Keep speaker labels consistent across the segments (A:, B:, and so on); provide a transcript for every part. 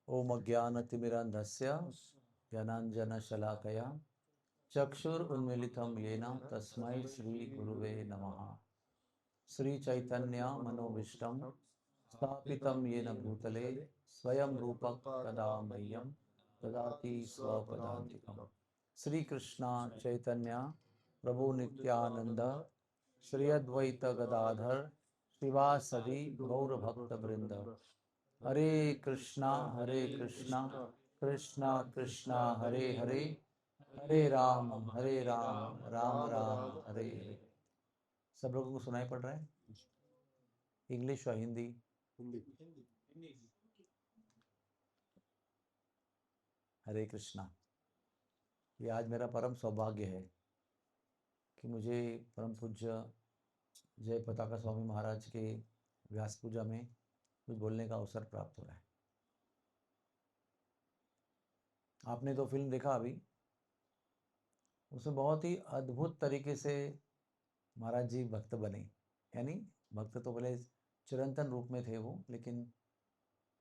A: ओम अज्ञानतिमिरान्धस्य ज्ञानाञ्जनशलाकया चक्षुरुन्मीलितं येन तस्मै श्रीगुरुवे नमः। श्रीचैतन्य मनोभीष्टं स्थापितं येन भूतले स्वयं रूपः कदा मह्यं ददाति स्वपदान्तिकम्। श्री कृष्ण चैतन्य प्रभु नित्यानंद श्री अद्वैत गदाधर शिवासदि गौर भक्त वृंद। हरे कृष्णा कृष्णा कृष्णा हरे हरे, हरे राम राम राम हरे हरे। सब लोगों को सुनाई पड़ रहा है? इंग्लिश और हिंदी? हिंदी। हरे कृष्णा। ये आज मेरा परम सौभाग्य है कि मुझे परम पूज्य जय पताका स्वामी महाराज के व्यास पूजा में कुछ बोलने का अवसर प्राप्त हो रहा है। आपने तो फिल्म देखा अभी, उसमें बहुत ही अद्भुत तरीके से महाराज जी भक्त बने। यानी भक्त तो भले चिरंतन रूप में थे वो, लेकिन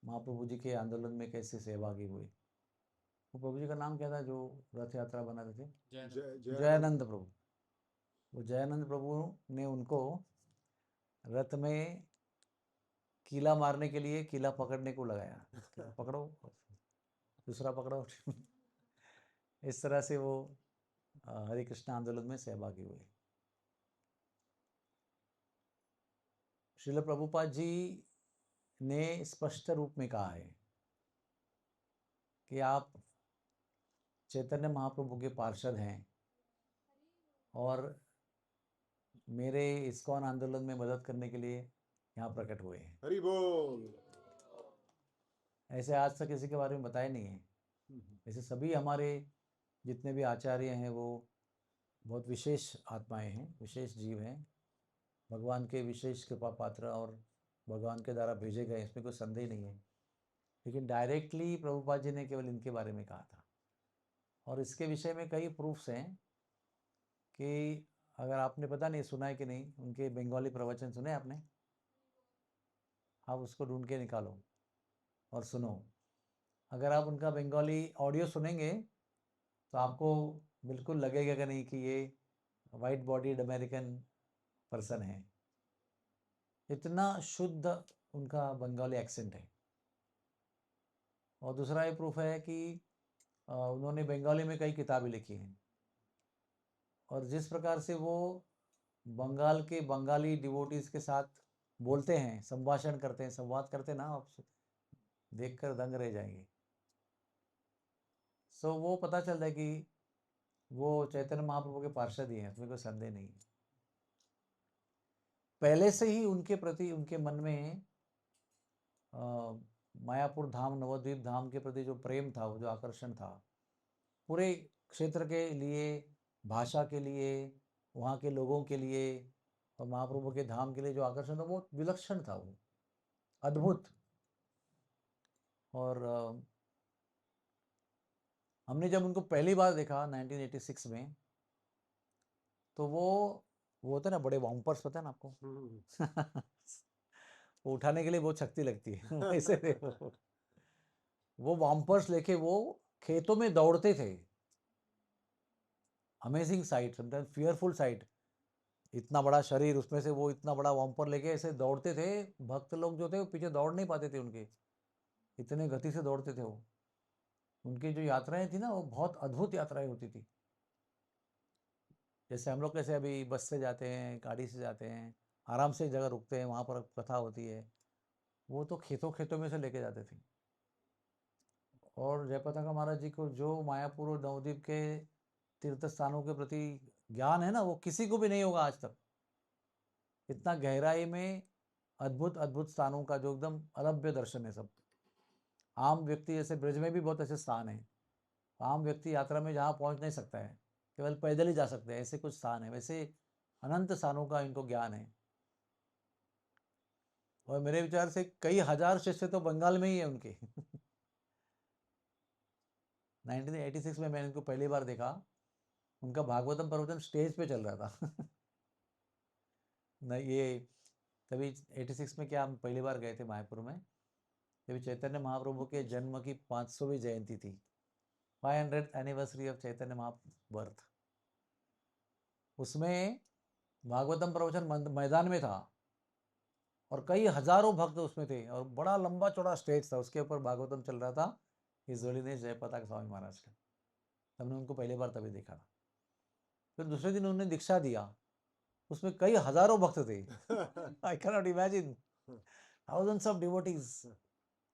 A: महाप्रभु जी के आंदोलन में कैसे सहभागी हुए। वो प्रभु जी का नाम क्या था जो रथ यात्रा बनाते थे? जयानंद प्रभु। वो जयानंद प्रभु ने उनको रथ में कीला मारने के लिए कीला पकड़ने को लगाया। पकड़ो, दूसरा पकड़ो। इस तरह से वो हरे कृष्ण आंदोलन में सहभागी हुए। श्रील प्रभुपाद जी ने स्पष्ट रूप में कहा है कि आप चैतन्य महाप्रभु के पार्षद हैं और मेरे इस्कॉन आंदोलन में मदद करने के लिए यहाँ प्रकट हुए हैं।
B: हरि बोल।
A: ऐसे आज तक किसी के बारे में बताया नहीं है। ऐसे सभी हमारे जितने भी आचार्य हैं वो बहुत विशेष आत्माएं हैं, विशेष जीव हैं, भगवान के विशेष कृपा पात्र और भगवान के द्वारा भेजे गए, इसमें कोई संदेह नहीं है। लेकिन डायरेक्टली प्रभुपाद जी ने केवल इनके बारे में कहा था। और इसके विषय में कई प्रूफ्स हैं कि अगर आपने पता नहीं सुना है कि नहीं, उनके बंगाली प्रवचन सुने आपने? आप उसको ढूंढ के निकालो और सुनो। अगर आप उनका बंगाली ऑडियो सुनेंगे तो आपको बिल्कुल लगेगा कि नहीं कि ये वाइट बॉडीड अमेरिकन पर्सन है। इतना शुद्ध उनका बंगाली एक्सेंट है। और दूसरा ये प्रूफ है कि उन्होंने बंगाली में कई किताबें लिखी हैं। और जिस प्रकार से वो बंगाल के बंगाली डिवोटीज के साथ बोलते हैं, संभाषण करते हैं, संवाद करते हैं ना, आप देखकर दंग रह जाएंगे। सो वो पता चलता है कि वो चैतन्य महाप्रभु के पार्षद ही हैं, इसमें कोई संदेह नहीं है। पहले से ही उनके प्रति, उनके मन में मायापुर धाम, नवद्वीप धाम के प्रति जो प्रेम था, वो जो आकर्षण था, पूरे क्षेत्र के लिए, भाषा के लिए, वहाँ के लोगों के लिए और महाप्रभु के धाम के लिए जो आकर्षण था वो विलक्षण था, वो अद्भुत। और हमने जब उनको पहली बार देखा 1986 में, तो वो होता है ना, बड़े वॉम्पर्स, पता है ना आपको? वो उठाने के लिए बहुत शक्ति लगती है। ऐसे थे वो वॉम्पर्स लेके वो खेतों में दौड़ते थे। Amazing site, sometimes fearful site. इतना बड़ा शरीर, उसमें से वो इतना बड़ा वॉम्पर लेके ऐसे दौड़ते थे। भक्त लोग जो थे वो पीछे दौड़ नहीं पाते थे उनके, इतने गति से दौड़ते थे वो। उनकी जो यात्राएं थी ना, वो बहुत अद्भुत यात्राएं होती थी। जैसे हम लोग कैसे अभी बस से जाते हैं, गाड़ी से जाते हैं, आराम से जगह रुकते हैं, वहाँ पर कथा होती है। वो तो खेतों खेतों में से लेके जाते थे। और जयपताका महाराज जी को जो मायापुर और नवद्वीप के तीर्थ स्थानों के प्रति ज्ञान है ना, वो किसी को भी नहीं होगा आज तक। इतना गहराई में अद्भुत अद्भुत स्थानों का जो एकदम अलभ्य दर्शन है सब। आम व्यक्ति, जैसे ब्रज में भी बहुत ऐसे स्थान हैं, आम व्यक्ति यात्रा में जहाँ पहुँच नहीं सकता है, केवल पैदल ही जा सकते हैं, ऐसे कुछ स्थान है। वैसे अनंत स्थानों का इनको ज्ञान है। और मेरे विचार से कई हजार शिष्य तो बंगाल में ही है उनके। 1986 में मैंने इनको पहली बार देखा, उनका भागवतम प्रवचन स्टेज पे चल रहा था। नहीं, ये तभी 86 में क्या, हम पहली बार गए थे मायापुर में, जब चैतन्य महाप्रभु के जन्म की 500वीं जयंती थी, 500th एनिवर्सरी ऑफ चैतन्य महाबर्थ, उसमें भागवतम प्रवचन मैदान में था और कई हजारों भक्त उसमें थे और बड़ा लंबा चौड़ा स्टेज था, उसके ऊपर भागवतम चल रहा था हिज होलीनेस जयपताका स्वामी महाराज का। हमने उनको पहली बार तभी देखा था। फिर दूसरे दिन उन्होंने दीक्षा दिया, उसमें कई हजारों भक्त थे। आई can not imagine, thousands of devotees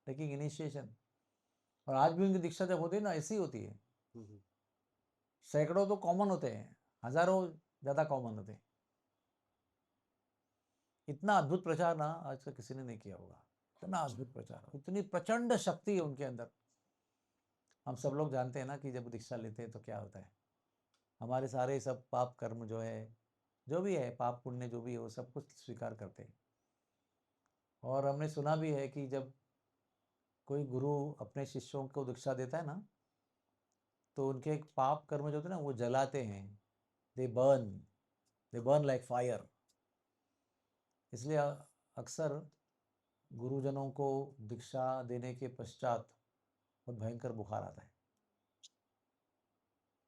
A: taking initiation. और आज भी उनकी दीक्षा जब होती है ना, ऐसी होती है, सैकड़ों तो कॉमन होते हैं, हजारों ज्यादा कॉमन होते हैं। इतना अद्भुत प्रचार ना आज तक किसी ने नहीं किया होगा, इतना अद्भुत प्रचार, इतनी प्रचंड शक्ति है उनके अंदर। हम सब लोग जानते हैं ना कि जब दीक्षा लेते हैं तो क्या होता है, हमारे सारे सब पाप कर्म जो है, जो भी है पाप पुण्य जो भी है, वो सब कुछ स्वीकार करते हैं। और हमने सुना भी है कि जब कोई गुरु अपने शिष्यों को दीक्षा देता है ना, तो उनके एक पाप कर्म जो होते हैं ना, वो जलाते हैं, दे बर्न लाइक फायर। इसलिए अक्सर गुरुजनों को दीक्षा देने के पश्चात बहुत भयंकर बुखार आता है।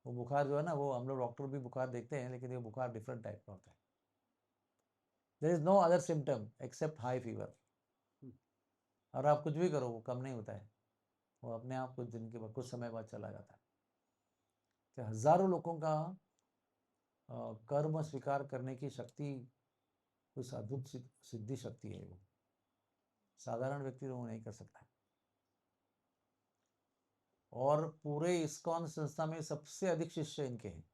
A: वो बुखार जो है ना, वो हम लोग डॉक्टर भी बुखार देखते हैं, लेकिन ये बुखार डिफरेंट टाइप का होता है। There is no other symptom except high fever. और आप कुछ भी करो वो कम नहीं होता है, वो अपने आप कुछ दिन के बाद, कुछ समय बाद चला जाता है। तो हजारों लोगों का कर्म स्वीकार करने की शक्ति, उस अद्भुत सिद्धि शक्ति है, वो साधारण व्यक्ति तो वो नहीं कर सकता। और पूरे इस्कॉन संस्था में सबसे अधिक शिष्य इनके हैं।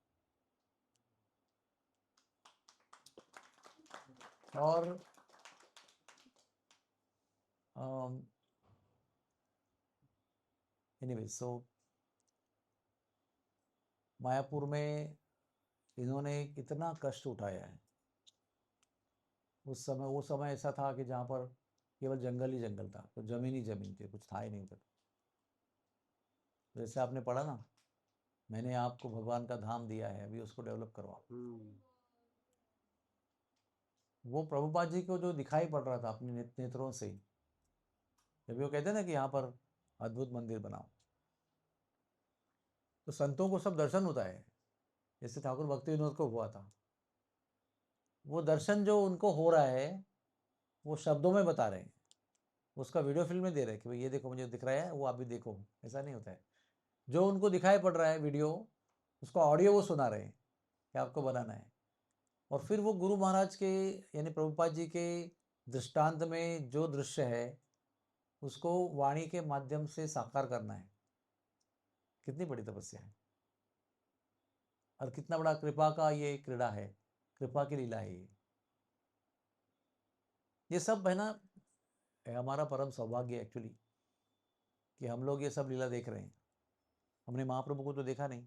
A: और एनीवे सो मायापुर में इन्होंने इतना कष्ट उठाया है। उस समय, वो समय ऐसा था कि जहाँ पर केवल जंगल ही जंगल था, तो जमीन ही जमीन थी, कुछ था ही नहीं उधर। जैसे आपने पढ़ा ना, मैंने आपको भगवान का धाम दिया है, अभी उसको डेवलप करवाओ। वो प्रभुपाद जी को जो दिखाई पड़ रहा था अपने नेत्रों से, जब वो कहते हैं ना कि यहाँ पर अद्भुत मंदिर बनाओ, तो संतों को सब दर्शन होता है, जैसे ठाकुर भक्ति विनोद को हुआ था। वो दर्शन जो उनको हो रहा है, वो शब्दों में बता रहे हैं, उसका वीडियो फिल्म में दे रहे हैं कि भाई ये देखो मुझे दिख रहा है, वो आप भी देखो। ऐसा नहीं होता है, जो उनको दिखाई पड़ रहा है वीडियो, उसका ऑडियो वो सुना रहे हैं कि आपको बनाना है। और फिर वो गुरु महाराज के, यानी प्रभुपाद जी के दृष्टांत में जो दृश्य है, उसको वाणी के माध्यम से साकार करना है। कितनी बड़ी तपस्या है, और कितना बड़ा कृपा का ये क्रीड़ा है, कृपा की लीला है ये सब है ना। हमारा परम सौभाग्य एक्चुअली कि हम लोग ये सब लीला देख रहे हैं। हमने महाप्रभु को तो देखा नहीं,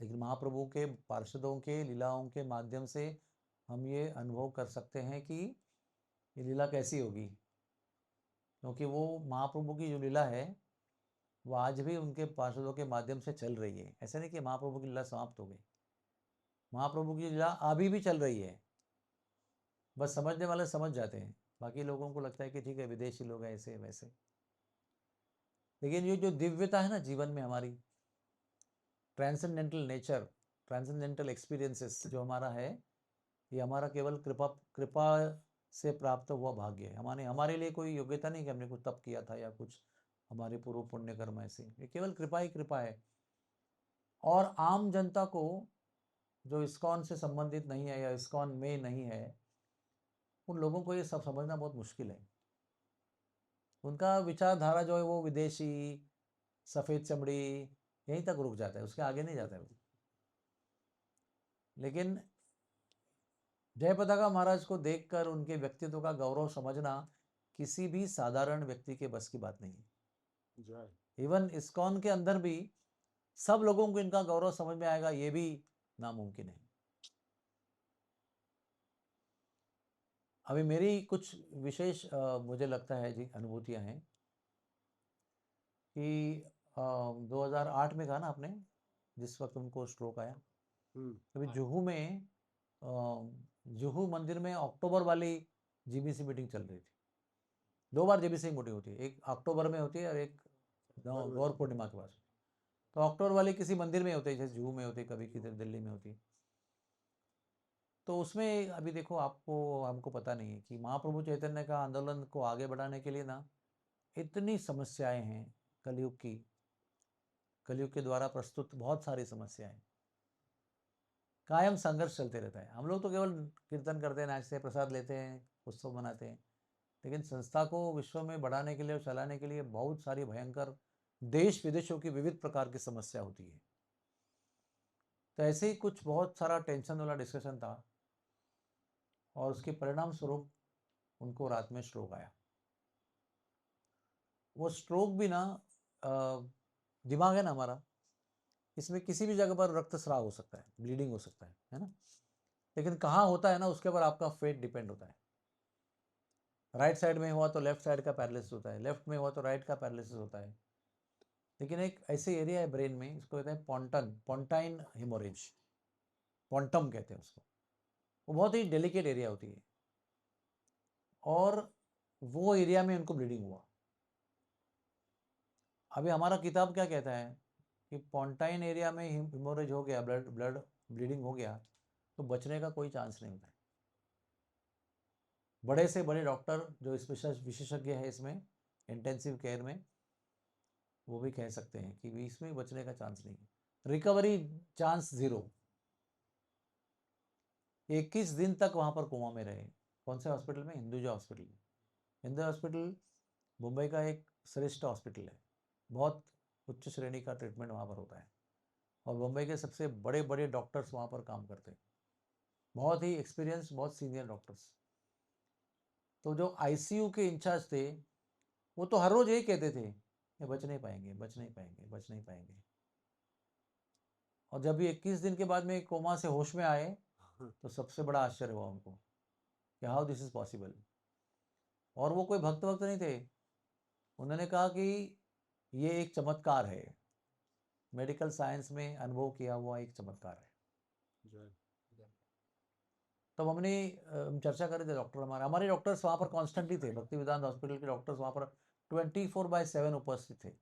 A: लेकिन महाप्रभु के पार्षदों के लीलाओं के माध्यम से हम ये अनुभव कर सकते हैं कि ये लीला कैसी होगी। क्योंकि वो महाप्रभु की जो लीला है, वो आज भी उनके पार्षदों के माध्यम से चल रही है। ऐसा नहीं कि महाप्रभु की लीला समाप्त हो गई, महाप्रभु की लीला अभी भी चल रही है। बस समझने वाले समझ जाते हैं, बाकी लोगों को लगता है कि ठीक है विदेशी लोग हैं ऐसे वैसे। लेकिन ये जो दिव्यता है ना जीवन में हमारी, ट्रांसेंडेंटल नेचर, ट्रांसेंडेंटल एक्सपीरियंसेस जो हमारा है, ये हमारा केवल कृपा कृपा से प्राप्त हुआ भाग्य है। हमारे लिए कोई योग्यता नहीं कि हमने कुछ तप किया था या कुछ हमारे पूर्व पुण्य कर्म ऐसे, ये केवल कृपा ही कृपा है। और आम जनता को, जो इस्कॉन से संबंधित नहीं है या इस्कॉन में नहीं है, उन लोगों को ये सब समझना बहुत मुश्किल है। उनका विचारधारा जो है वो विदेशी, सफ़ेद चमड़ी, यहीं तक रुक जाता है, उसके आगे नहीं जाता है। लेकिन जयपताका महाराज को देखकर उनके व्यक्तित्व का गौरव समझना किसी भी साधारण व्यक्ति के बस की बात नहीं है। इवन इस्कॉन के अंदर भी सब लोगों को इनका गौरव समझ में आएगा, ये भी नामुमकिन है। अभी मेरी कुछ विशेष मुझे लगता है जी अनुभूतियां हैं कि 2008 में कहा ना आपने, जिस वक्त उनको स्ट्रोक आया, अभी जुहू में, जुहू मंदिर में अक्टूबर वाली जीबीसी मीटिंग चल रही थी। 2 बार जेबीसी मीटिंग होती है, एक अक्टूबर में होती है और एक गौर पूर्णिमा के बाद। तो अक्टूबर वाली किसी मंदिर में होती है, जैसे जूहू में होती है, कभी किधर दिल्ली में होती है। तो उसमें अभी देखो, आपको हमको पता नहीं है कि महाप्रभु चैतन्य का आंदोलन को आगे बढ़ाने के लिए ना इतनी समस्याएं हैं कलयुग की, कलयुग के द्वारा प्रस्तुत बहुत सारी समस्याएं, कायम संघर्ष चलते रहता है। हम लोग तो केवल कीर्तन करते हैं, नाचते हैं, प्रसाद लेते हैं, उत्सव मनाते हैं, लेकिन संस्था को विश्व में बढ़ाने के लिए और चलाने के लिए बहुत सारी भयंकर देश विदेशों की विविध प्रकार की समस्या होती है। तो ऐसे ही कुछ बहुत सारा टेंशन वाला डिस्कशन था और उसके परिणाम स्वरूप उनको रात में स्ट्रोक आया। वो स्ट्रोक भी ना, दिमाग है ना हमारा, इसमें किसी भी जगह पर रक्तस्राव हो सकता है, ब्लीडिंग हो सकता है ना, लेकिन कहाँ होता है ना उसके ऊपर आपका फेट डिपेंड होता है। राइट साइड में हुआ तो लेफ्ट साइड का पैरालिसिस होता है, लेफ्ट में हुआ तो राइट का पैरालिसिस होता है। लेकिन एक ऐसे एरिया है ब्रेन में, इसको कहते हैं पोंटाइन हिमोरेज, पोंटम कहते हैं उसको। वो बहुत ही डेलिकेट एरिया होती है और वो एरिया में उनको ब्लीडिंग हुआ। अभी हमारा किताब क्या कहता है कि पोंटाइन एरिया में हिमोरेज हो गया, ब्लड ब्लड ब्लीडिंग हो गया, तो बचने का कोई चांस नहीं होता है। बड़े से बड़े डॉक्टर जो विशेषज्ञ है इसमें, इंटेंसिव केयर में, वो भी कह सकते हैं कि भी इसमें बचने का चांस नहीं है, रिकवरी चांस 0। 21 दिन तक वहाँ पर कोमा में रहे। कौन से हॉस्पिटल में? हिंदुजा हॉस्पिटल में। हिंदू हॉस्पिटल मुंबई का एक श्रेष्ठ हॉस्पिटल है, बहुत उच्च श्रेणी का ट्रीटमेंट वहाँ पर होता है और मुंबई के सबसे बड़े बड़े डॉक्टर्स वहाँ पर काम करते हैं, बहुत ही एक्सपीरियंस, बहुत सीनियर डॉक्टर्स। तो जो आईसीयू के इंचार्ज थे वो तो हर रोज यही कहते थे, ये बच नहीं पाएंगे, बच नहीं पाएंगे, बच नहीं पाएंगे। और जब ये 21 दिन के बाद में कोमा से होश में आए तो सबसे बड़ा आश्चर्य हुआ उनको कि हाउ दिस इज पॉसिबल। और वो कोई भक्त वक्त नहीं थे, उन्होंने कहा कि ये एक चमत्कार है, मेडिकल साइंस में अनुभव किया हुआ एक चमत्कार है। तब हमने चर्चा करी थी, डॉक्टर हमारे डॉक्टर्स वहाँ पर कॉन्स्टेंटली थे, भक्ति वेदांत हॉस्पिटल के डॉक्टर्स वहाँ पर 24/7 उपस्थित थे,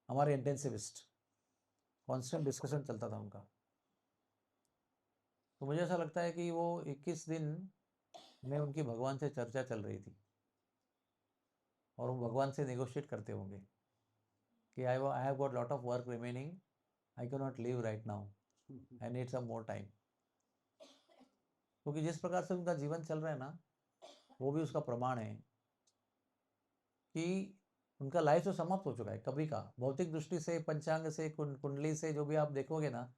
A: हमारे इंटेंसिविस्ट, कॉन्स्टेंट डिस्कशन चलता था उनका। तो मुझे ऐसा लगता है कि वो 21 दिन में उनकी भगवान से चर्चा चल रही थी और वो भगवान से नेगोशिएट करते होंगे कि I have got lot of work remaining, I can not leave right now, I need some more time. क्योंकि जिस प्रकार से उनका जीवन चल रहा है ना, वो भी उसका प्रमाण है कि उनका लाइफ तो समाप्त हो चुका है कभी का। भौतिक दृष्टि से, पंचांग से, कुंडली से जो भी आप देखोगे ना,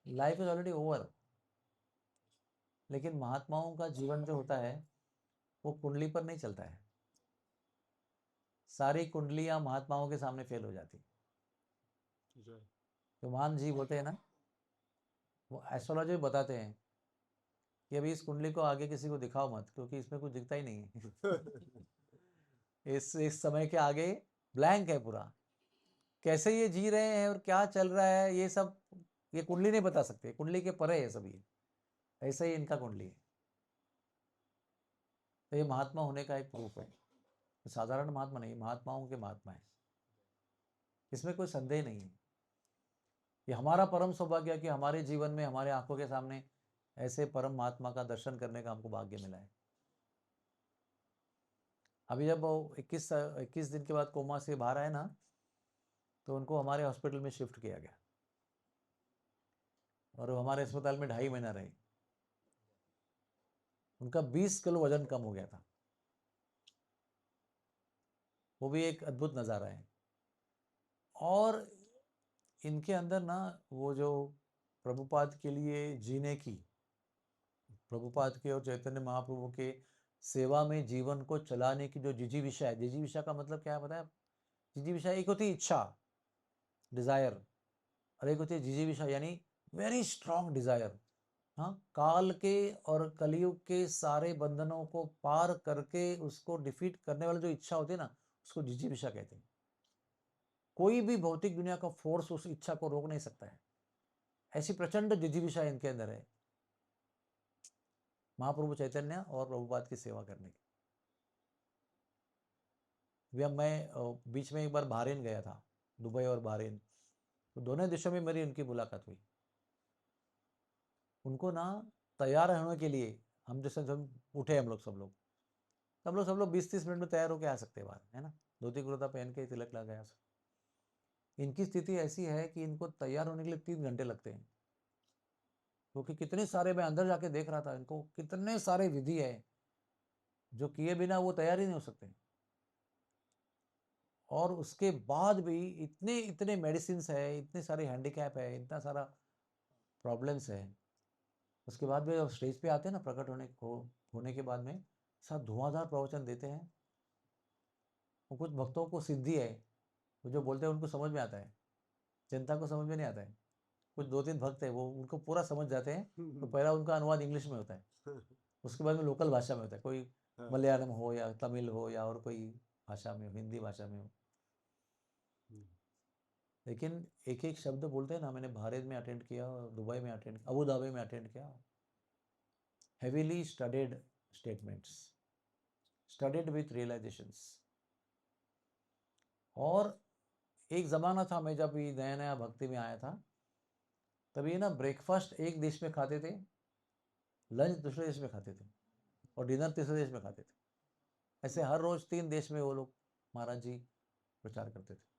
A: लाइफ इज ऑलरेडी ओवर। लेकिन महात्माओं का जीवन जो होता है वो कुंडली पर नहीं चलता है, सारी कुंडलियां महात्माओं के सामने फेल हो जाती। जो महान जीव होते हैं ना, वो एस्ट्रोलॉजी बताते हैं कि अभी इस कुंडली को आगे किसी को दिखाओ मत, क्योंकि इसमें कुछ दिखता ही नहीं है। इस समय के आगे ब्लैंक है पूरा, कैसे ये जी रहे हैं और क्या चल रहा है ये सब, ये कुंडली नहीं बता सकते, कुंडली के परे है सभी। ऐसे ही इनका कुंडली है। तो ये महात्मा होने का एक प्रूफ है, साधारण महात्मा नहीं, महात्माओं के महात्मा है, इसमें कोई संदेह नहीं है। ये हमारा परम सौभाग्य है कि हमारे जीवन में, हमारे आंखों के सामने ऐसे परम महात्मा का दर्शन करने का हमको भाग्य मिला है। अभी जब वो 21 दिन के बाद कोमा से बाहर आए ना, तो उनको हमारे हॉस्पिटल में शिफ्ट किया गया और वो हमारे अस्पताल में 2.5 महीना रहे। उनका 20 किलो वजन कम हो गया था। वो भी एक अद्भुत नज़ारा है। और इनके अंदर ना वो जो प्रभुपाद के लिए जीने की, प्रभुपाद के और चैतन्य महाप्रभु के सेवा में जीवन को चलाने की जो जिजीविषा है, जिजीविषा का मतलब क्या है पता है? जिजीविषा एक होती है इच्छा, डिजायर, और एक होती है जिजीविषा यानी वेरी स्ट्रांग डिजायर। हाँ, काल के और कलयुग के सारे बंधनों को पार करके उसको डिफीट करने वाली जो इच्छा होती है ना, उसको जिजीविषा कहते हैं। कोई भी भौतिक दुनिया का फोर्स उस इच्छा को रोक नहीं सकता है, ऐसी प्रचंड जिजीविषा इनके अंदर है महाप्रभु चैतन्य और प्रभुपाद की सेवा करने की। मैं बीच में एक बार बहरीन गया था, दुबई और बहरीन, तो दोनों देशों में मेरी उनकी मुलाकात हुई। उनको ना तैयार होने के लिए, हम जैसे हम उठे, हम लोग सब लोग 20-30 मिनट में तैयार होके आ सकते हैं बाहर, है ना, धोती कुर्ता पहन के तिलक लगा गया। इनकी स्थिति ऐसी है कि इनको तैयार होने के लिए 3 घंटे लगते हैं, क्योंकि कितने सारे, मैं अंदर जाके देख रहा था, इनको कितने सारे विधि है जो किए बिना वो तैयार ही नहीं हो सकते। और उसके बाद भी इतने इतने मेडिसिन है, इतने सारे हैंडीकैप है, इतना सारा प्रॉब्लम्स है, उसके बाद भी जब स्टेज पे आते हैं ना, प्रकट होने के बाद में सब धुआंधार प्रवचन देते हैं। और कुछ भक्तों को सिद्धि है, वो जो बोलते हैं उनको समझ में आता है, जनता को समझ में नहीं आता है। कुछ 2-3 भक्त है, वो उनको पूरा समझ जाते हैं, तो पहला उनका अनुवाद इंग्लिश में होता है, उसके बाद में लोकल भाषा में होता है, कोई मलयालम हो या तमिल हो या और कोई भाषा में, हिंदी भाषा में हो। लेकिन एक एक शब्द बोलते हैं ना, मैंने भारत में अटेंड किया, दुबई में अटेंड, अबू धाबी में अटेंड किया, heavily studied statements, studied with realisations. और एक ज़माना था, मैं जब ये नया नया भक्ति में आया था, तभी ना ब्रेकफास्ट एक देश में खाते थे, लंच दूसरे देश में खाते थे, और डिनर तीसरे देश में खाते थे। ऐसे हर रोज 3 देश में वो लोग, महाराज जी प्रचार करते थे।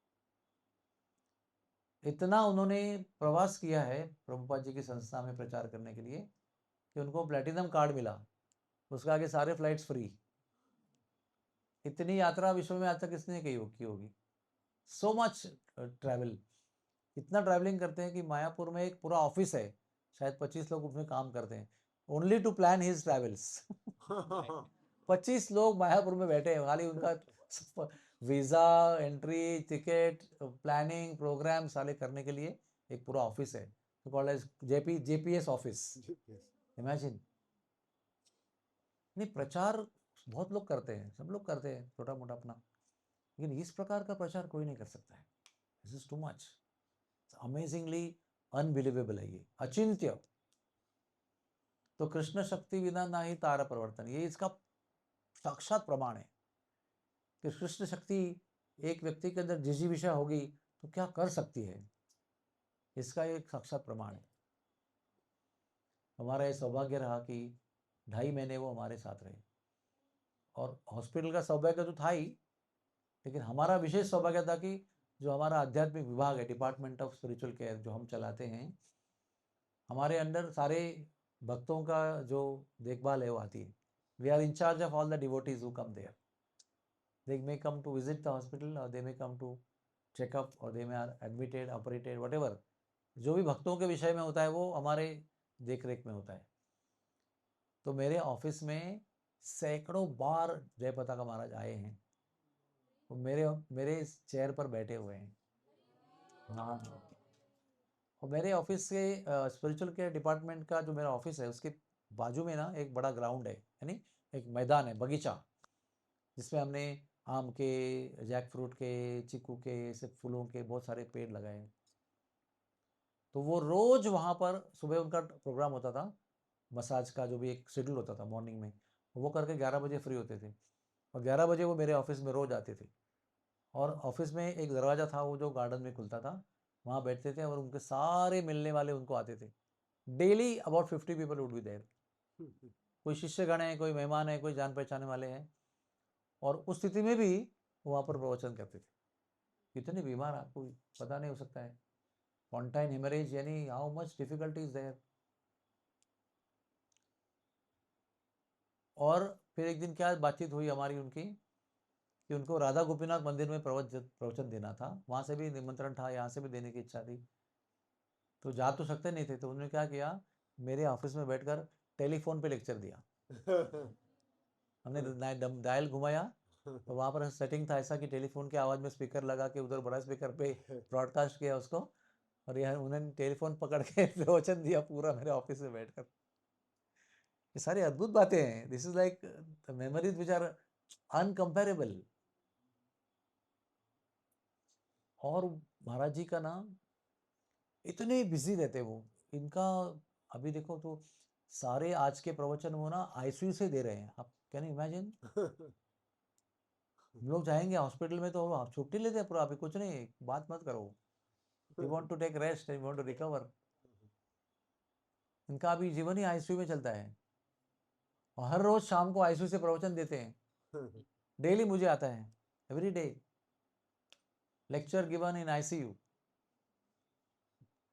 A: इतना उन्होंने प्रवास किया है प्रभुपाद जी की संस्था में प्रचार करने के लिए कि उनको प्लेटिनम कार्ड मिला, उसके आगे सारे फ्लाइट्स फ्री। इतनी यात्रा विश्व में आज तक किसने की होगी। सो मच ट्रैवल, इतना ट्रैवलिंग करते हैं कि मायापुर में एक पूरा ऑफिस है, शायद 25 लोग उसमें काम करते हैं, only to plan his travels. 25 लोग मायापुर में बैठे हैं, खाली उनका visa, entry, ticket, planning, program सारे करने के लिए एक पूरा ऑफिस है, तो called as JPS office. Imagine. नहीं, प्रचार बहुत लोग करते हैं, सब लोग करते हैं छोटा मोटा अपना, लेकिन इस प्रकार का प्रचार कोई नहीं कर सकता है। This is too much, amazingly unbelievable है, ये अचिंत्य। तो कृष्ण शक्ति विना ना ही तारा परिवर्तन, ये इसका साक्षात प्रमाण है कि कृष्ण शक्ति एक व्यक्ति के अंदर जिस विषय होगी तो क्या कर सकती है, इसका एक साक्षात प्रमाण है। हमारा ये सौभाग्य रहा कि 2.5 महीने वो हमारे साथ रहे, और हॉस्पिटल का सौभाग्य तो था ही, लेकिन हमारा विशेष सौभाग्य था कि जो हमारा आध्यात्मिक विभाग है, डिपार्टमेंट ऑफ स्पिरिचुअल केयर, जो हम चलाते हैं, हमारे अंडर सारे भक्तों का जो देखभाल है वो आती है। We are in charge of all the devotees who come there. They may come to visit the hospital, or they may come to check up, or they may are admitted, operated, whatever। जो भी भक्तों के विषय में होता है वो हमारे देख रेख में होता है। तो मेरे ऑफिस में सैकड़ों बार जय पताका महाराज आए हैं, वो मेरे मेरे चेयर पर बैठे हुए हैं। हाँ, और मेरे ऑफिस के स्पिरिचुअल केयर डिपार्टमेंट का जो मेरा ऑफिस है, उसके बाजू में ना एक बड़ा ग्राउंड है, यानी एक मैदान है, बगीचा, जिसमें हमने आम के, जैक फ्रूट के, चीकू के, ऐसे फूलों के बहुत सारे पेड़ लगाए हैं। तो वो रोज वहाँ पर सुबह उनका प्रोग्राम होता था, मसाज का जो भी एक शेड्यूल होता था मॉर्निंग में, वो करके 11 बजे फ्री होते थे, और 11 बजे वो मेरे ऑफिस में रोज आते थे। और ऑफिस में एक दरवाज़ा था वो जो गार्डन में खुलता था, वहाँ बैठते थे, और उनके सारे मिलने वाले उनको आते थे। Daily about 50 people would be there. कोई शिष्यगण है, कोई मेहमान है, कोई जान पहचाने वाले हैं, और उस स्थिति में भी वहाँ पर प्रवचन करते थे। कितने बीमार आपको पता नहीं हो सकता है, स्पॉन्टाइन हेमरेज, यानी हाउ मच डिफिकल्टीज देयर। और फिर एक दिन क्या बातचीत हुई हमारी उनकी, कि उनको राधा गोपीनाथ मंदिर में प्रवचन देना था, वहाँ से भी निमंत्रण था, यहाँ से भी देने की इच्छा थी, तो जा तो सकते नहीं थे, तो उन्होंने क्या किया, मेरे ऑफिस में बैठकर टेलीफोन पे लेक्चर दिया। हमने डायल घुमाया, तो वहाँ पर सेटिंग था ऐसा कि टेलीफोन की आवाज़ में स्पीकर लगा के उधर बड़ा स्पीकर पे ब्रॉडकास्ट किया उसको, और यह उन्होंने टेलीफोन पकड़ के प्रवचन दिया पूरा मेरे ऑफिस में बैठकर। ये सारी अद्भुत बातें हैं। This is like the memories which are incomparable. और महाराज जी का नाम, इतने बिजी रहते वो, इनका अभी देखो तो सारे आज के प्रवचन वो ना ICU से दे रहे हैं, आप कैन इमेजिन। हम लोग जाएंगे हॉस्पिटल में तो आप छुट्टी लेते हैं पूरा, अभी कुछ नहीं, बात मत करो, you want to take rest, you want to recover. इनका अभी जीवन ही आईसीयू में चलता है, और हर रोज शाम को आईसीयू से प्रवचन देते हैं, डेली मुझे आता है, every day lecture given in ICU.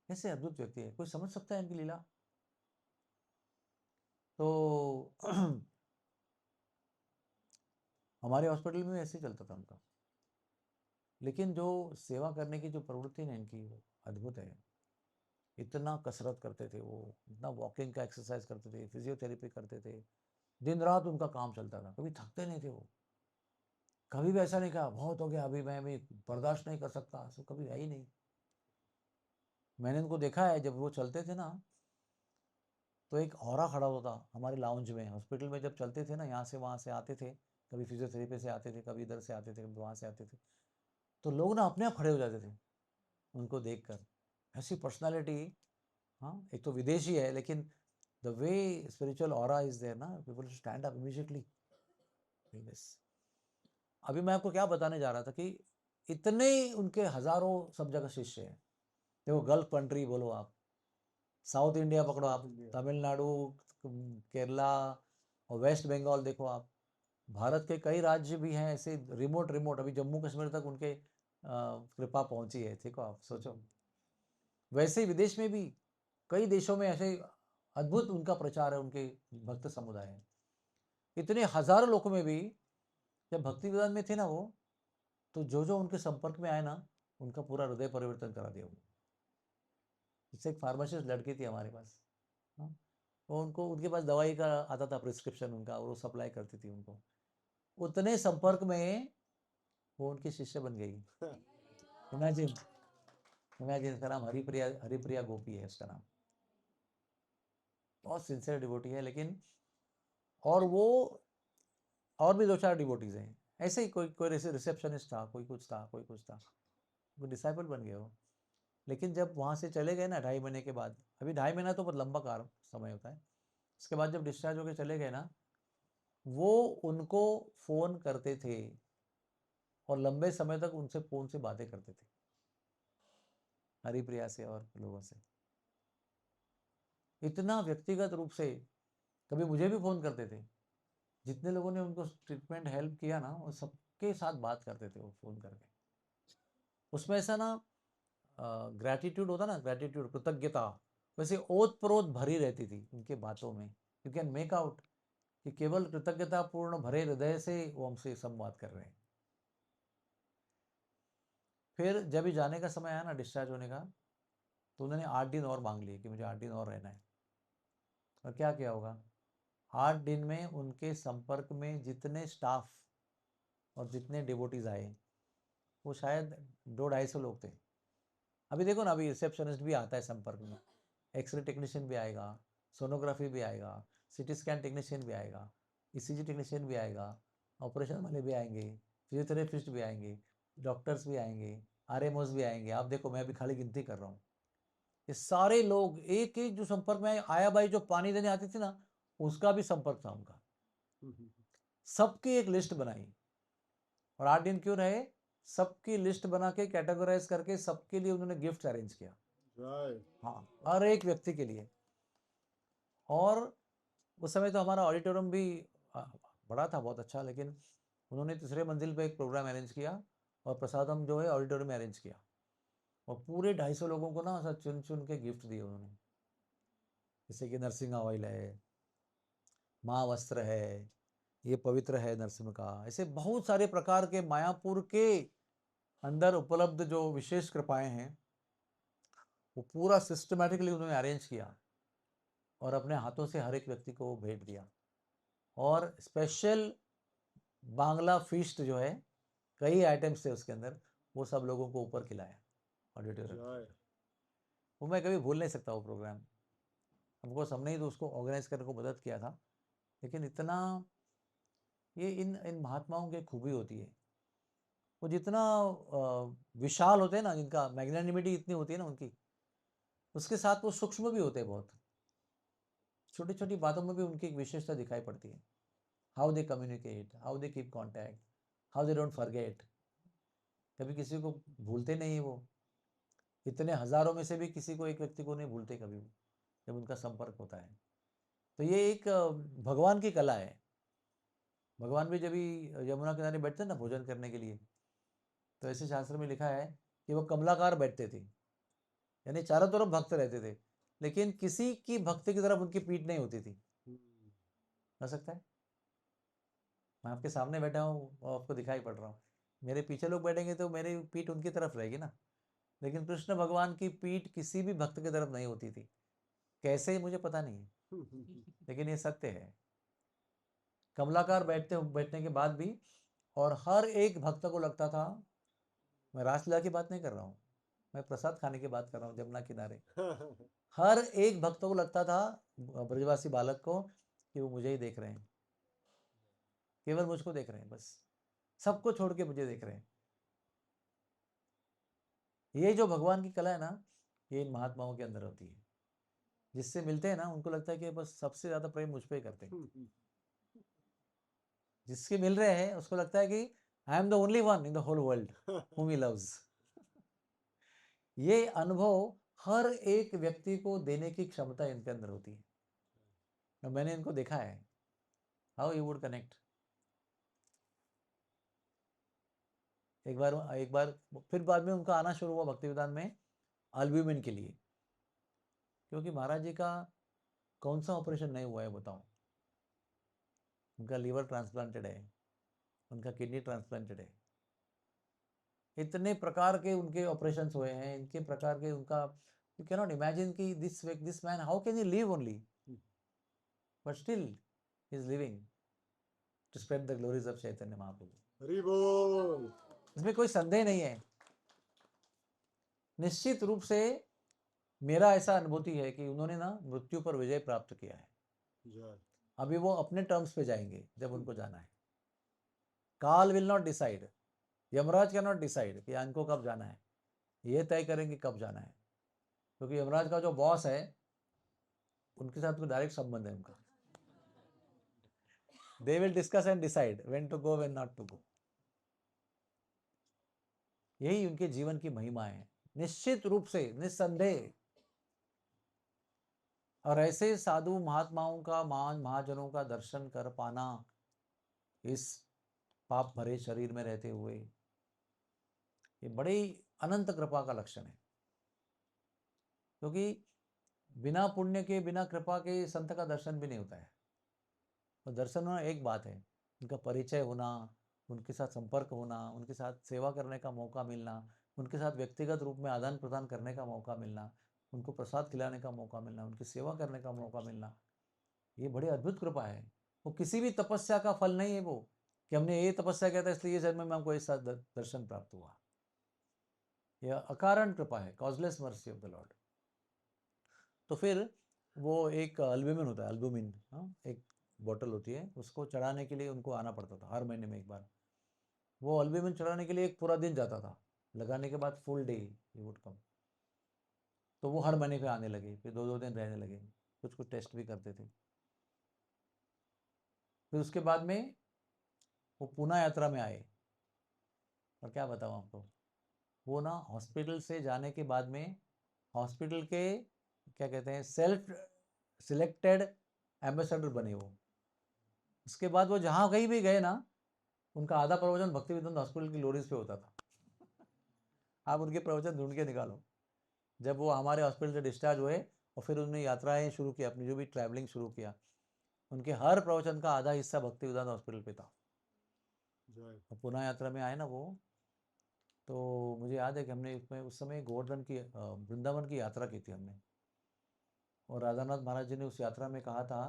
A: कैसे अद्भुत व्यक्ति है, कोई समझ सकता है इनकी लीला? तो हमारे हॉस्पिटल में ऐसे ही चलता था उनका। लेकिन जो सेवा करने की जो प्रवृत्ति है इनकी, वो अद्भुत है। इतना कसरत करते थे वो, इतना वॉकिंग का एक्सरसाइज करते थे, फिजियोथेरेपी करते थे, दिन रात उनका काम चलता था, कभी थकते नहीं थे वो। कभी भी ऐसा नहीं कहा बहुत हो गया अभी मैं भी बर्दाश्त नहीं कर सकता, ऐसा कभी है ही नहीं। मैंने उनको देखा है, जब वो चलते थे ना तो एक ऑरा खड़ा होता हमारे लाउंज में, हॉस्पिटल में जब चलते थे ना, यहाँ से वहाँ से आते थे, कभी फिजियोथेरेपी से आते थे, कभी इधर से आते थे, कभी वहाँ से आते थे, तो लोग ना अपने आप खड़े हो जाते थे उनको देखकर। ऐसी पर्सनालिटी। हाँ, एक तो विदेशी है, लेकिन the way spiritual aura is there ना, पीपल स्टैंड अप इमीडिएटली। अभी मैं आपको क्या बताने जा रहा था कि इतने उनके हजारों सब जगह शिष्य हैं। देखो, गल्फ कंट्री बोलो आप, साउथ इंडिया पकड़ो आप, तमिलनाडु, केरला और वेस्ट बंगाल देखो आप, भारत के कई राज्य भी हैं ऐसे रिमोट रिमोट, अभी जम्मू कश्मीर तक उनके कृपा पहुंची है, ठीक है, आप सोचो। वैसे ही विदेश में भी कई देशों में ऐसे अद्भुत उनका प्रचार है, उनके भक्त समुदाय है। इतने हजारों लोगों में भी जब भक्ति विदान में थे ना वो, तो जो जो उनके संपर्क में आए ना, उनका पूरा हृदय परिवर्तन करा दिया वो। इससे एक फार्मासिस्ट लड़की थी हमारे पास, हाँ, वो उनको उनके पास दवाई का आता था प्रिस्क्रिप्शन उनका, और वो सप्लाई करती थी उनको। उतने संपर्क में वो उनकी शिष्य बन गई। Imagine, imagine. इसका नाम हरिप्रिया, हरिप्रिया गोपी है उसका नाम। बहुत सिंसियर डिवोटी है, लेकिन और वो और भी दो चार डिवोटीज हैं ऐसे ही, कोई कोई रिसेप्शनिस्ट था, कोई कुछ था, कोई कुछ था, वो डिसाइपल बन गए वो। लेकिन जब वहाँ से चले गए ना 2.5 महीने के बाद, अभी 2.5 महीना तो बहुत लंबा कार समय होता है, उसके बाद जब डिस्चार्ज होकर चले गए ना, वो उनको फोन करते थे और लंबे समय तक उनसे फोन से बातें करते थे, हरिप्रिया से और लोगों से। इतना व्यक्तिगत रूप से, कभी मुझे भी फोन करते थे। जितने लोगों ने उनको ट्रीटमेंट हेल्प किया ना, वो सबके साथ बात करते थे वो फोन करके। उसमें ऐसा ना ग्रैटिट्यूड होता ना, ग्रैटिट्यूड, कृतज्ञता, वैसे ओत प्रोत भरी रहती थी उनके बातों में। यू कैन मेक आउट कि केवल कृतज्ञता पूर्ण भरे हृदय से वो हमसे संवाद कर रहे हैं। फिर जब ही जाने का समय आया ना, डिस्चार्ज होने का, तो उन्होंने 8 दिन और मांग लिए कि मुझे 8 दिन और रहना है। और क्या किया होगा, 8 दिन में उनके संपर्क में जितने स्टाफ और जितने डिवोटीज आए, वो शायद 200-250 लोग थे। अभी देखो ना, अभी रिसेप्शनिस्ट भी आता है संपर्क में, एक्सरे टेक्नीशियन भी आएगा, सोनोग्राफी भी आएगा, सिटी स्कैन टेक्नीशियन भी आएगा, ईसीजी टेक्नीशियन भी आएगा, ऑपरेशन वाले भी आएंगे, फिजियोथेरेपिस्ट भी आएंगे, डॉक्टर्स भी आएंगे, आरएमओस भी आएंगे। आप देखो, मैं अभी खाली गिनती कर रहा हूँ, ये सारे लोग एक एक जो संपर्क में आए। आया भाई जो पानी देने आती थी ना, उसका भी संपर्क था उनका। सबकी एक लिस्ट बनाई, और 8 दिन क्यों रहे, सबकी लिस्ट बना के कैटेगराइज करके सबके लिए उन्होंने गिफ्ट अरेंज किया। हाँ, हर एक व्यक्ति के लिए। और उस समय तो हमारा ऑडिटोरियम भी बड़ा था, बहुत अच्छा, लेकिन उन्होंने तीसरे मंजिल पे एक प्रोग्राम अरेंज किया, और प्रसादम जो है ऑडिटोरियम में अरेंज किया, और पूरे 250 लोगों को ना ऐसा चुन चुन के गिफ्ट दिए उन्होंने। जैसे कि नरसिंह ऑयल है, माँ वस्त्र है, ये पवित्र है नरसिंह का, ऐसे बहुत सारे प्रकार के मायापुर के अंदर उपलब्ध जो विशेष कृपाएं हैं, वो पूरा सिस्टमैटिकली उन्होंने अरेंज किया, और अपने हाथों से हर एक व्यक्ति को भेंट दिया। और स्पेशल बांग्ला फीस्ट जो है, कई आइटम्स थे उसके अंदर, वो सब लोगों को ऊपर खिलाया ऑडिटोरियम। वो मैं कभी भूल नहीं सकता वो प्रोग्राम। हमको हमने ही तो उसको ऑर्गेनाइज करने को मदद किया था। लेकिन इतना, ये इन इन महात्माओं की खूबी होती है, वो जितना विशाल होते हैं ना, जिनका मैग्नानिमिटी इतनी होती है ना उनकी, उसके साथ वो सूक्ष्म भी होते हैं बहुत। छोटी छोटी बातों में भी उनकी एक विशेषता दिखाई पड़ती है। How they communicate, how they keep contact, how they don't forget, कभी किसी को भूलते नहीं है वो, इतने हजारों में से भी किसी को, एक व्यक्ति को नहीं भूलते कभी भी, जब उनका संपर्क होता है। तो ये एक भगवान की कला है। भगवान भी जब भी यमुना किनारे बैठते ना भोजन करने के लिए, तो ऐसे शास्त्र में लिखा है कि वो कमलाकार बैठते थे, यानी चारों तरफ भक्त रहते थे, लेकिन किसी की भक्ति की तरफ उनकी पीठ नहीं होती थी। हो सकता है मैं आपके सामने बैठा हूँ और आपको दिखाई पड़ रहा हूँ, मेरे पीछे लोग बैठेंगे तो मेरी पीठ उनकी तरफ रहेगी ना, लेकिन कृष्ण भगवान की पीठ किसी भी भक्त की तरफ नहीं होती थी। कैसे मुझे पता नहीं है, लेकिन ये सत्य है। कमलाकार बैठने के बाद भी, और हर एक भक्त को लगता था, मैं रासलीला की बात नहीं कर रहा हूँ, मैं प्रसाद खाने की बात कर रहा हूँ जमुना किनारे, हर एक भक्त को लगता था, ब्रजवासी बालक को, कि वो मुझे ही देख रहे हैं, केवल मुझको देख रहे हैं, बस सबको छोड़ के मुझे देख रहे हैं। ये जो भगवान की कला है ना, ये इन महात्माओं के अंदर होती है। जिससे मिलते हैं ना, उनको लगता है कि बस सबसे ज्यादा प्रेम मुझ पे ही करते हैं। जिसके मिल रहे हैं उसको लगता है कि I am the only one in the whole world whom he loves। ये अनुभव हर एक व्यक्ति को देने की क्षमता इनके अंदर होती है, और मैंने इनको देखा है, हाउ यू वुड कनेक्ट। एक बार फिर बाद में उनका आना शुरू हुआ भक्ति विधान में अल्ब्यूमिन के लिए, क्योंकि महाराज जी का कौन सा ऑपरेशन नहीं हुआ है बताओ। उनका लीवर ट्रांसप्लांटेड है, उनका किडनी ट्रांसप्लांटेड है, इतने प्रकार के उनके ऑपरेशन हुए हैं, इनके प्रकार के उनका, यू कैन नॉट इमेजिन कि this man how can he live only, but still he is living to spread the glories of Chaitanya Mahaprabhu.
B: Hari बोल।
A: इसमें कोई संदेह नहीं है। निश्चित रूप से मेरा ऐसा अनुभूति है कि उन्होंने ना मृत्यु पर विजय प्राप्त किया है। अभी वो अपने टर्म्स पे जाएंगे जब उनको जाना है। काल will not decide, Yamraj can not decide कि इनको कब जाना है, ये तय करेंगे कब जाना है, क्योंकि यमराज का जो बॉस है उनके साथ कोई डायरेक्ट संबंध है उनका। They will discuss and decide when to go when not to go. यही उनके जीवन की महिमा है, निश्चित रूप से, निस्संदेह। और ऐसे साधु महात्माओं का, महाजनों का दर्शन कर पाना इस पाप भरे शरीर में रहते हुए, ये बड़ी अनंत कृपा का लक्षण है। क्योंकि बिना पुण्य के, बिना कृपा के संत का दर्शन भी नहीं होता है। तो दर्शन होना एक बात है, उनका परिचय होना, उनके साथ संपर्क होना, उनके साथ सेवा करने का मौका मिलना, उनके साथ व्यक्तिगत रूप में आदान प्रदान करने का मौका मिलना, उनको प्रसाद खिलाने का मौका मिलना, उनकी सेवा करने का मौका मिलना, ये बड़ी अद्भुत कृपा है। वो किसी भी तपस्या का फल नहीं है वो, कि हमने ये तपस्या किया था इसलिए ये जन्म में हमको ऐसा दर्शन प्राप्त हुआ। यह अकारण कृपा है, causeless mercy of the Lord. तो फिर वो एक अल्बुमिन होता है, अल्बुमिन, हाँ, एक बोतल होती है, उसको चढ़ाने के लिए उनको आना पड़ता था हर महीने में एक बार। वो अल्बुमिन चढ़ाने के लिए एक पूरा दिन जाता था, लगाने के बाद full day he would come. तो वो हर महीने पे आने लगे, फिर 2-2 दिन रहने लगे, कुछ कुछ टेस्ट भी करते थे। फिर उसके बाद में वो पूना यात्रा में आए, और क्या बताऊँ आपको, वो ना हॉस्पिटल से जाने के बाद में, हॉस्पिटल के क्या कहते हैं, सेल्फ सिलेक्टेड एम्बेसडर बने वो। उसके बाद वो जहाँ कहीं भी गए ना, उनका आधा प्रवचन भक्ति विद्वंत हॉस्पिटल की लोरीज पे होता था। आप उनके प्रवचन ढूंढ के निकालो। जब वो हमारे हॉस्पिटल से डिस्चार्ज हुए और फिर उन्होंने यात्राएं शुरू की, अपनी जो भी ट्रैवलिंग शुरू किया, उनके हर प्रवचन का आधा हिस्सा भक्ति विद्वंत हॉस्पिटल पे था। पुनः यात्रा में आए ना वो, तो मुझे याद है कि हमने उसमें उस समय गोवर्धन की, वृंदावन की यात्रा की थी हमने, और राधानाथ महाराज जी ने उस यात्रा में कहा था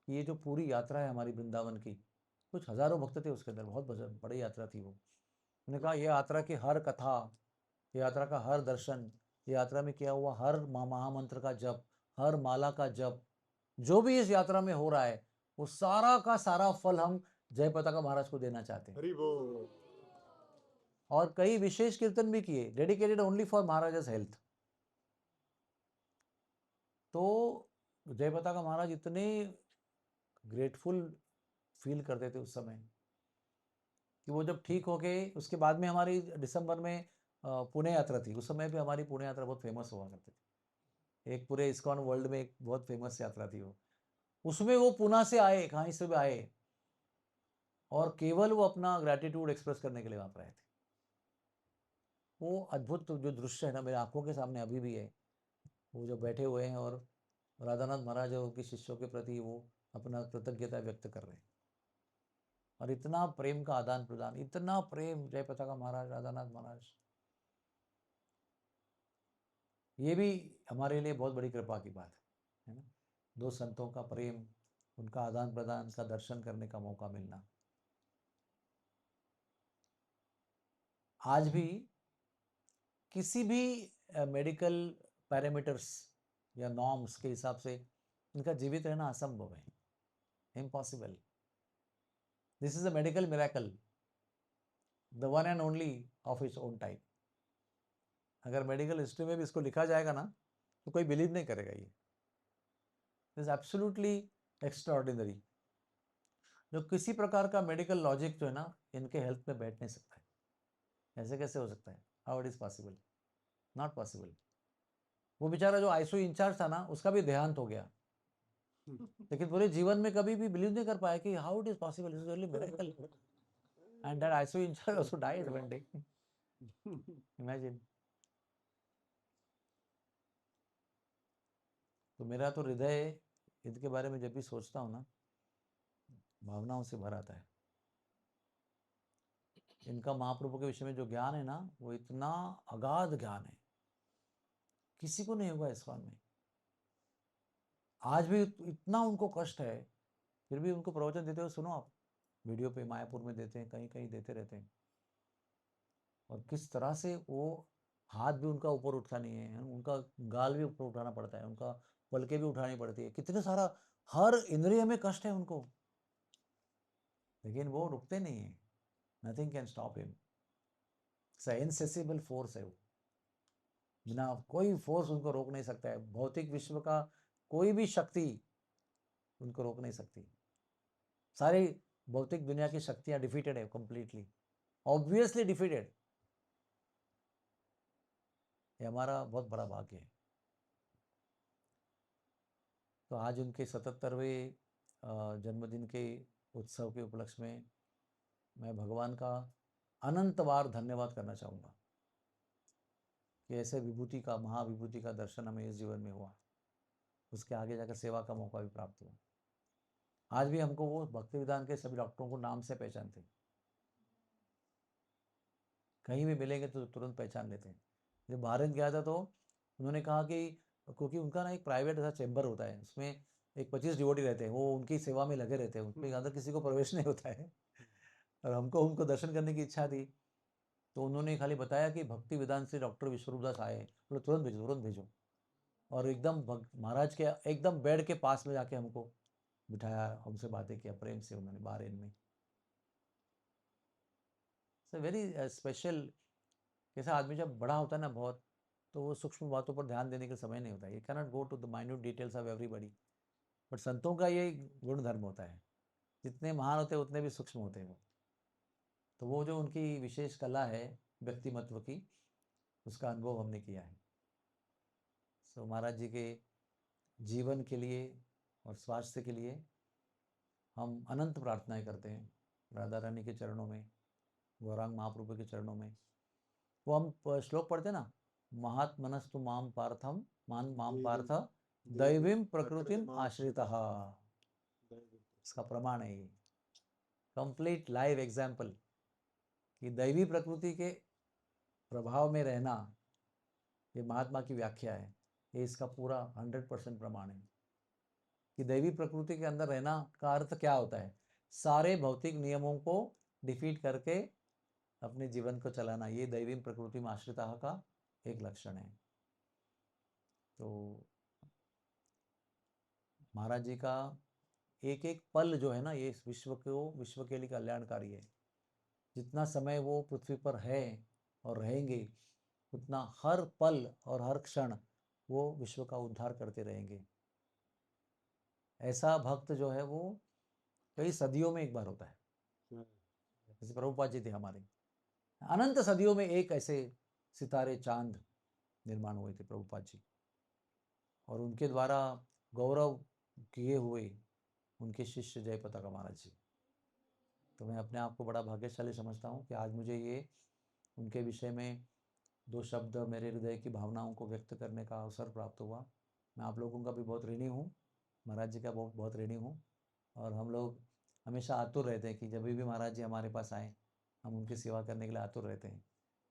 A: कि ये जो पूरी यात्रा है हमारी वृंदावन की, कुछ हजारों भक्त थे उसके अंदर, बहुत बड़ी यात्रा थी वो। उन्होंने कहा ये यात्रा की हर कथा, ये यात्रा का हर दर्शन, ये यात्रा में किया हुआ हर महामंत्र का जप, हर माला का जप, जो भी इस यात्रा में हो रहा है, वो सारा का सारा फल हम जय पताका महाराज को देना चाहते हैं।
B: हरि बोल।
A: और कई विशेष कीर्तन भी किए, dedicated only for Maharaj health. तो जय पताका महाराज इतने ग्रेटफुल फील करते थे उस समय कि वो जब ठीक हो गए उसके बाद में हमारी दिसंबर में पुणे यात्रा थी। उस समय भी हमारी पुणे यात्रा बहुत फेमस हुआ करती थी, एक पूरे इस्कॉन वर्ल्ड में एक बहुत फेमस यात्रा थी वो। उसमें वो पुणे से आए, कहीं से भी आए, और केवल वो अपना ग्रैटिट्यूड एक्सप्रेस करने के लिए वहाँ पर आए थे। वो अद्भुत जो दृश्य है ना, मेरे आंखों के सामने अभी भी है। वो जो बैठे हुए हैं और राधानाथ महाराज और उनके शिष्यों के प्रति वो अपना कृतज्ञता व्यक्त कर रहे हैं, और इतना प्रेम का आदान प्रदान, इतना प्रेम, जय पताका महाराज, राधानाथ महाराज। ये भी हमारे लिए बहुत बड़ी कृपा की बात है ना, दो संतों का प्रेम, उनका आदान प्रदान का दर्शन करने का मौका मिलना। आज भी किसी भी मेडिकल पैरामीटर्स या नॉर्म्स के हिसाब से इनका जीवित रहना असंभव है, impossible. This is a medical miracle, the one and only of its own type. अगर मेडिकल हिस्ट्री में भी इसको लिखा जाएगा ना, तो कोई बिलीव नहीं करेगा। ये इज एब्सोल्युटली एक्स्ट्राऑर्डिनरी। जो किसी प्रकार का मेडिकल लॉजिक जो है ना, इनके हेल्थ में बैठ नहीं सकता है। ऐसे कैसे हो सकता है? How it is possible? Not possible. वो बेचारा जो आईसीयू इंचार्ज था ना, उसका भी देहांत हो गया, लेकिन पूरे जीवन में कभी भी बिलीव नहीं कर पाया कि how it is possible, it is only miracle, and that ICU incharge also died one day. Imagine. तो मेरा तो हृदय इनके बारे में जब भी सोचता हूँ ना, भावनाओं से भर आता है। इनका महाप्रभु के विषय में जो ज्ञान है ना, वो इतना अगाध ज्ञान है, किसी को नहीं होगा इस्कॉन में। आज भी इतना उनको कष्ट है, फिर भी उनको प्रवचन देते हुए सुनो आप, वीडियो पे मायापुर में देते हैं, कहीं कहीं देते रहते हैं। और किस तरह से वो हाथ भी उनका ऊपर उठता नहीं है, उनका गाल भी ऊपर उठाना पड़ता है, उनका पलके भी उठानी पड़ती है, कितने सारा हर इंद्रिय में कष्ट है उनको, लेकिन वो रुकते नहीं है। Nothing can stop him. Invincible force है वो, बिना कोई फोर्स उनको रोक नहीं सकता है। भौतिक विश्व का कोई भी शक्ति उनको रोक नहीं सकती। सारी भौतिक दुनिया की शक्तियां डिफीटेड है, कंप्लीटली, ऑब्वियसली डिफीटेड। ये हमारा बहुत बड़ा भाग्य है। तो आज उनके 77वें जन्मदिन के उत्सव के उपलक्ष्य में मैं भगवान का अनंत बार धन्यवाद करना चाहूँगा कि ऐसे विभूति का, महाविभूति का दर्शन हमें इस जीवन में हुआ, उसके आगे जाकर सेवा का मौका भी प्राप्त हुआ। आज भी हमको वो भक्ति विधान के सभी डॉक्टरों को नाम से पहचानते, कहीं भी मिलेंगे तो तुरंत पहचान लेते हैं। जब भारत गया था तो उन्होंने कहा कि, क्योंकि उनका ना एक प्राइवेट ऐसा चैम्बर होता है, उसमें एक 25 डिवोटी रहते हैं, वो उनकी सेवा में लगे रहते हैं, उसमें अंदर किसी को प्रवेश नहीं होता है। और हमको उनको दर्शन करने की इच्छा थी, तो उन्होंने खाली बताया कि भक्ति विधान से डॉक्टर विश्वरूप दास आए, बोले तुरंत भेजो, तुरंत भेजो। और एकदम महाराज के एकदम बेड के पास में जाके हमको बिठाया, हमसे बातें किया प्रेम से उन्होंने, बाहर में। Very special. कैसा आदमी जब बड़ा होता है ना बहुत, तो वो सूक्ष्म बातों पर ध्यान देने का समय नहीं होता है। You cannot go to the minute details of everybody. But संतों का ये गुण धर्म होता है, जितने महान होते हैं उतने भी सूक्ष्म होते हैं वो। तो वो जो उनकी विशेष कला है व्यक्तिमत्व की, उसका अनुभव हमने किया है। सो महाराज जी के जीवन के लिए और स्वास्थ्य के लिए हम अनंत प्रार्थनाएं करते हैं राधा रानी के चरणों में, गौरांग महाप्रभु के चरणों में। वो हम श्लोक पढ़ते ना, महात्मनस्तु माम पार्थम मान माम पार्थ दैवीम प्रकृतिम आश्रितः। इसका प्रमाण है ये, कंप्लीट लाइव एग्जाम्पल, कि दैवी प्रकृति के प्रभाव में रहना, ये महात्मा की व्याख्या है। ये इसका पूरा 100% प्रमाण है कि दैवी प्रकृति के अंदर रहना का अर्थ क्या होता है। सारे भौतिक नियमों को डिफीट करके अपने जीवन को चलाना, ये दैवी प्रकृति में आश्रिता का एक लक्षण है। तो महाराज जी का एक एक पल जो है ना, ये विश्व के लिए कल्याणकारी है। जितना समय वो पृथ्वी पर है और रहेंगे, उतना हर पल और हर क्षण वो विश्व का उद्धार करते रहेंगे। ऐसा भक्त जो है वो कई सदियों में एक बार होता है। जैसे प्रभुपाद जी थे हमारे, अनंत सदियों में एक ऐसे सितारे चांद निर्माण हुए थे प्रभुपाद जी, और उनके द्वारा गौरव किए हुए उनके शिष्य जय पताका महाराज जी। तो मैं अपने आप को बड़ा भाग्यशाली समझता हूँ कि आज मुझे ये उनके विषय में 2 शब्द मेरे हृदय की भावनाओं को व्यक्त करने का अवसर प्राप्त हुआ। मैं आप लोगों का भी बहुत ऋणी हूँ, महाराज जी का बहुत बहुत ऋणी हूँ, और हम लोग हमेशा आतुर रहते हैं कि जब भी महाराज जी हमारे पास आएँ, हम उनकी सेवा करने के लिए आतुर रहते हैं।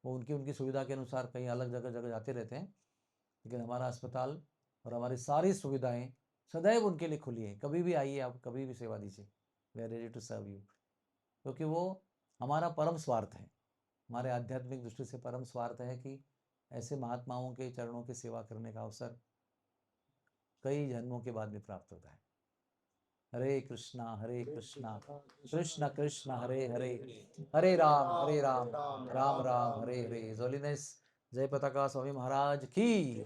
A: वो उनकी सुविधा के अनुसार कहीं अलग जगह जाते रहते हैं, लेकिन हमारा अस्पताल और हमारी सारी सुविधाएं सदैव उनके लिए खुली है। कभी भी आइए, आप कभी भी सेवा दीजिए, we are ready to serve you. क्योंकि वो हमारा परम स्वार्थ है, हमारे आध्यात्मिक दृष्टि से परम स्वार्थ है कि ऐसे महात्माओं के चरणों की सेवा करने का अवसर कई जन्मों के बाद में प्राप्त होता है। हरे कृष्णा कृष्ण कृष्ण हरे हरे, हरे राम राम राम हरे हरे। होलिनेस जय पताका स्वामी महाराज की।